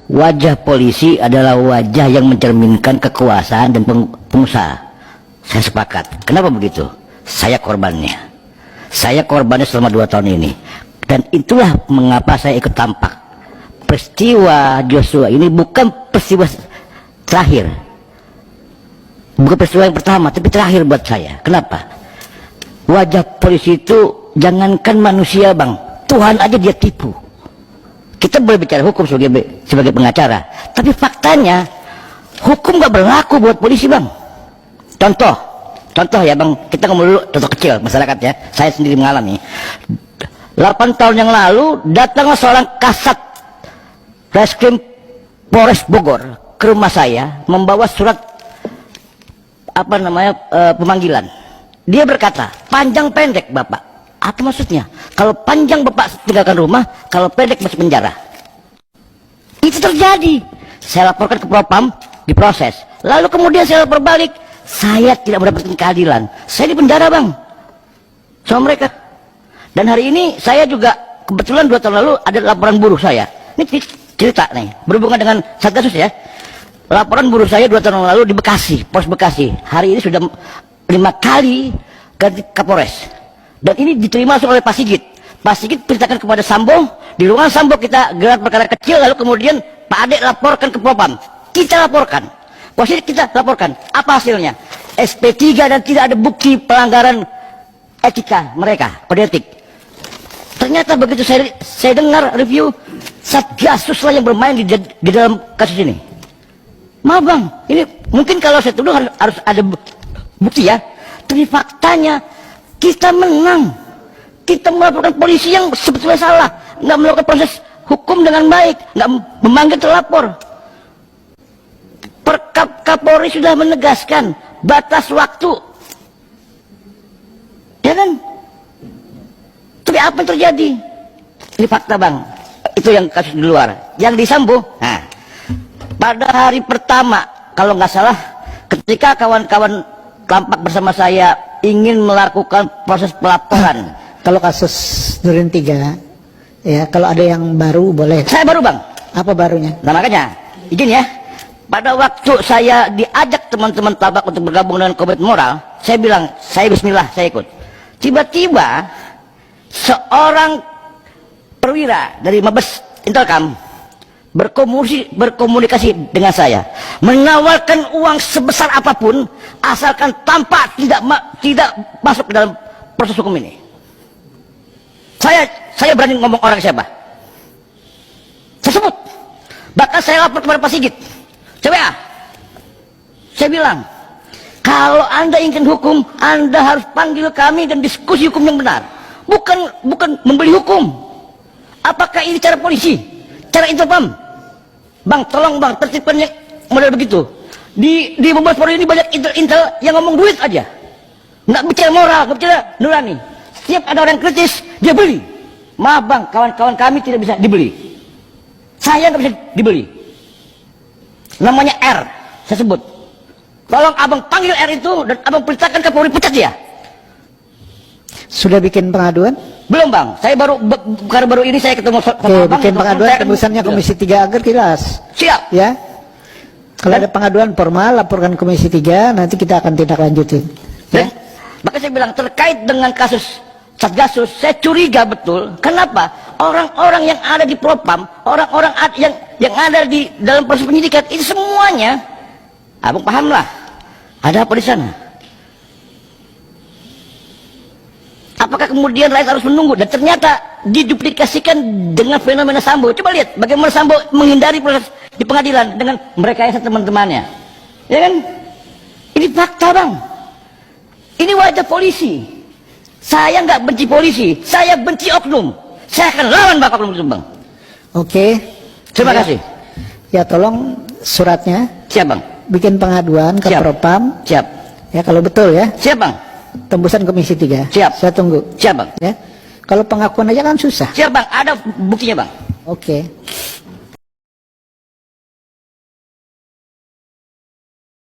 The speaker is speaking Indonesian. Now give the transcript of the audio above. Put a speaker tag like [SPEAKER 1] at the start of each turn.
[SPEAKER 1] wajah polisi adalah wajah yang mencerminkan kekuasaan dan pengusaha. Saya sepakat. Kenapa begitu? Saya korbannya. Saya korbannya selama 2 tahun ini. Dan itulah mengapa saya ikut tampak. Peristiwa Joshua ini bukan peristiwa terakhir. Bukan peristiwa yang pertama, tapi terakhir buat saya. Kenapa? Wajah polisi itu jangankan manusia, Bang. Tuhan aja dia tipu. Kita boleh bicara hukum sebagai pengacara, tapi faktanya hukum gak berlaku buat polisi, Bang. Contoh ya, Bang, kita ngomong dulu contoh kecil masyarakat ya. Saya sendiri mengalami. 8 tahun yang lalu datanglah seorang kasat Reskrim Polres Bogor ke rumah saya membawa surat pemanggilan. Dia berkata, panjang pendek Bapak. Apa maksudnya? Kalau panjang Bapak tinggalkan rumah, kalau pendek masuk penjara. Itu terjadi. Saya laporkan ke Propam, diproses. Lalu kemudian saya lapor balik, saya tidak mendapatkan keadilan. Saya di penjara, Bang, sama mereka. Dan hari ini saya juga kebetulan 2 tahun lalu ada laporan buruh saya. Ini cerita nih, berhubungan dengan Satgasus ya. Laporan buruh saya 2 tahun lalu di Bekasi, Polres Bekasi. Hari ini sudah 5 kali ganti Kapolres. Dan ini diterima langsung oleh Pak Sigit. Pak Sigit perintahkan kepada Sambo, di ruangan Sambo kita gelar perkara kecil, lalu kemudian Pak Ade laporkan ke Propam. Kita laporkan. Posisi kita laporkan. Apa hasilnya? SP3 dan tidak ada bukti pelanggaran etika mereka, kode etik. Ternyata begitu saya dengar review, Satgasus lah yang bermain di dalam kasus ini. Maaf, Bang, ini mungkin kalau saya tuduh harus ada bukti ya. Tapi faktanya kita menang. Kita melaporkan polisi yang sebetulnya salah, nggak melakukan proses hukum dengan baik, nggak memanggil terlapor. Kapolri sudah menegaskan batas waktu, ya kan? Tapi apa yang terjadi? Ini fakta, Bang. Itu yang kasus di luar. Yang di Sambo, nah, pada hari pertama, kalau nggak salah, ketika kawan-kawan tampak bersama saya ingin melakukan proses pelaporan.
[SPEAKER 2] Kalau kasus Duren 3, ya, kalau ada yang baru boleh.
[SPEAKER 1] Saya baru, Bang.
[SPEAKER 2] Apa barunya?
[SPEAKER 1] Nah makanya, izin ya. Pada waktu saya diajak teman-teman tabak untuk bergabung dengan Komite Moral, saya bilang, saya bismillah, saya ikut. Tiba-tiba, seorang perwira dari Mabes Intelkam berkomunikasi dengan saya, menawarkan uang sebesar apapun asalkan tanpa tidak masuk ke dalam proses hukum ini. Saya berani ngomong orang siapa. Saya sebut. Bahkan saya lapor kepada Pak Sigit. Coba, saya bilang, kalau Anda ingin hukum, Anda harus panggil kami dan diskusi hukum yang benar. Bukan membeli hukum. Apakah ini cara polisi? Cara Intelkam? Bang, tolong Bang, tertibkan model begitu. Di Mabes Polri ini banyak intel yang ngomong duit aja. Nggak bicara moral, nggak bicara nurani. Setiap ada orang kritis, dia beli. Maaf Bang, kawan-kawan kami tidak bisa dibeli. Saya nggak bisa dibeli. Namanya R, saya sebut. Tolong Abang panggil R itu dan Abang perintahkan Kapolri pecat dia.
[SPEAKER 2] Sudah bikin pengaduan?
[SPEAKER 1] Belum Bang, saya baru ini saya ketemu sama Abang.
[SPEAKER 2] Bikin pengaduan, tembusannya Komisi 3 agar jelas.
[SPEAKER 1] Siap.
[SPEAKER 2] Ya. Kalau ada pengaduan formal, laporkan Komisi 3, nanti kita akan tindak lanjutin. Ya.
[SPEAKER 1] Maka saya bilang terkait dengan kasus Satgasus, saya curiga betul. Kenapa? Orang-orang yang ada di Propam, orang-orang yang ada di dalam proses penyidikan, itu semuanya, Abang pahamlah, ada apa di sana? Apakah kemudian rakyat harus menunggu? Dan ternyata diduplikasikan dengan fenomena Sambo. Coba lihat bagaimana Sambo menghindari proses di pengadilan dengan merekayasa teman-temannya. Ya kan? Ini fakta Bang. Ini wajah polisi. Saya nggak benci polisi, saya benci oknum. Saya akan lawan oknum itu Bang.
[SPEAKER 2] Oke.
[SPEAKER 1] Terima kasih.
[SPEAKER 2] Ya tolong suratnya.
[SPEAKER 1] Siap Bang.
[SPEAKER 2] Bikin pengaduan ke Propam.
[SPEAKER 1] Siap.
[SPEAKER 2] Ya kalau betul ya.
[SPEAKER 1] Siap Bang.
[SPEAKER 2] Tembusan Komisi 3.
[SPEAKER 1] Siap.
[SPEAKER 2] Saya tunggu.
[SPEAKER 1] Siap Bang.
[SPEAKER 2] Ya. Kalau pengakuan aja kan susah.
[SPEAKER 1] Siap Bang, ada buktinya Bang.
[SPEAKER 2] Oke.